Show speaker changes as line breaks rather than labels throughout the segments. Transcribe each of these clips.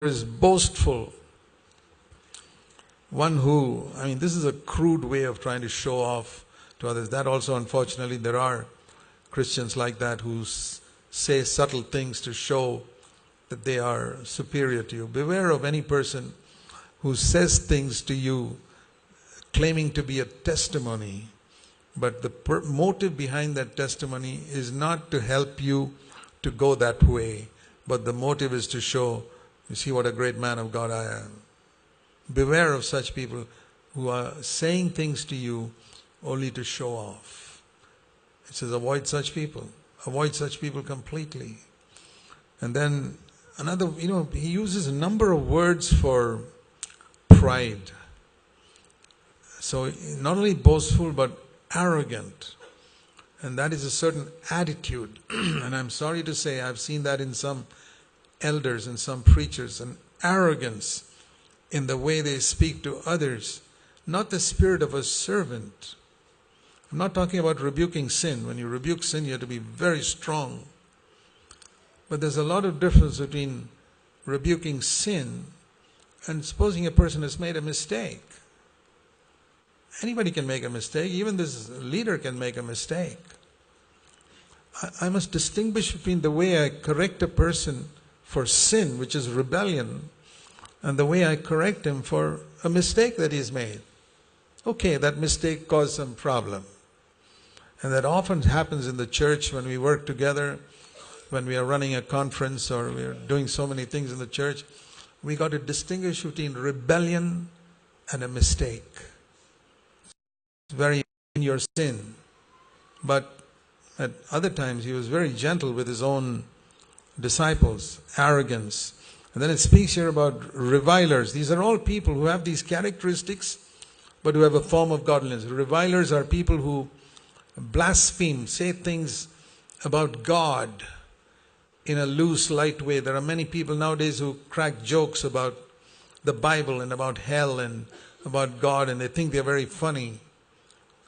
is boastful. One who, this is a crude way of trying to show off to others. That also, unfortunately, there are Christians like that who say subtle things to show that they are superior to you. Beware of any person who says things to you claiming to be a testimony, but the motive behind that testimony is not to help you to go that way, but the motive is to show, you see what a great man of God I am. Beware of such people who are saying things to you only to show off. It says avoid such people. Avoid such people completely. And then another, he uses a number of words for pride. So not only boastful but arrogant. And that is a certain attitude. And I'm sorry to say I've seen that in some elders and some preachers, an arrogance in the way they speak to others, not the spirit of a servant. I'm not talking about rebuking sin. When you rebuke sin, you have to be very strong. But there's a lot of difference between rebuking sin and supposing a person has made a mistake. Anybody can make a mistake. Even this leader can make a mistake. I must distinguish between the way I correct a person for sin, which is rebellion, and the way I correct him for a mistake that he's made. Okay, that mistake caused some problem. And that often happens in the church when we work together, when we are running a conference or we are doing so many things in the church. We got to distinguish between rebellion and a mistake. It's very in your sin. But at other times he was very gentle with his own disciples, arrogance. And then it speaks here about revilers. These are all people who have these characteristics but who have a form of godliness. Revilers are people who blaspheme, say things about God in a loose, light way. There are many people nowadays who crack jokes about the Bible and about hell and about God, and they think they're very funny.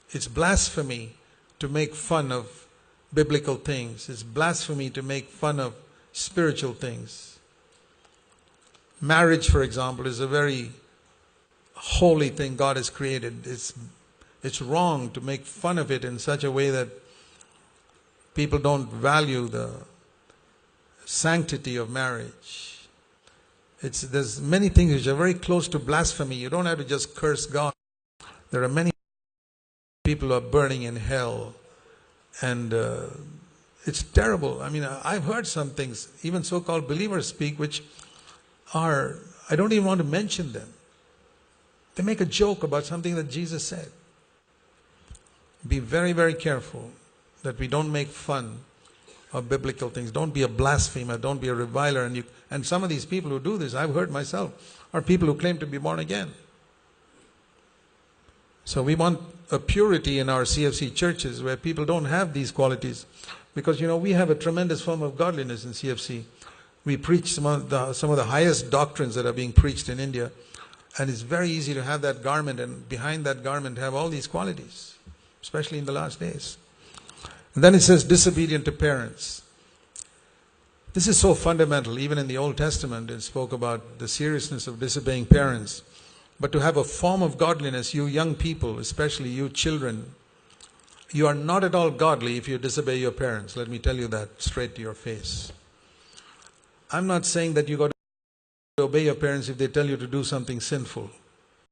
It's blasphemy to make fun of biblical things. It's blasphemy to make fun of spiritual things. Marriage, for example, is a very holy thing God has created. It's wrong to make fun of it in such a way that people don't value the sanctity of marriage. There's many things which are very close to blasphemy. You don't have to just curse God. There are many people who are burning in hell, and it's terrible. I've heard some things, even so-called believers speak, which are, I don't even want to mention them. They make a joke about something that Jesus said. Be very, very careful that we don't make fun of biblical things. Don't be a blasphemer. Don't be a reviler. And some of these people who do this, I've heard myself, are people who claim to be born again. So we want a purity in our CFC churches where people don't have these qualities. Because, we have a tremendous form of godliness in CFC. We preach some of the highest doctrines that are being preached in India. And it's very easy to have that garment and behind that garment have all these qualities, especially in the last days. And then it says disobedient to parents. This is so fundamental. Even in the Old Testament it spoke about the seriousness of disobeying parents. But to have a form of godliness, you young people, especially you children, you are not at all godly if you disobey your parents. Let me tell you that straight to your face. I'm not saying that you got to obey your parents if they tell you to do something sinful.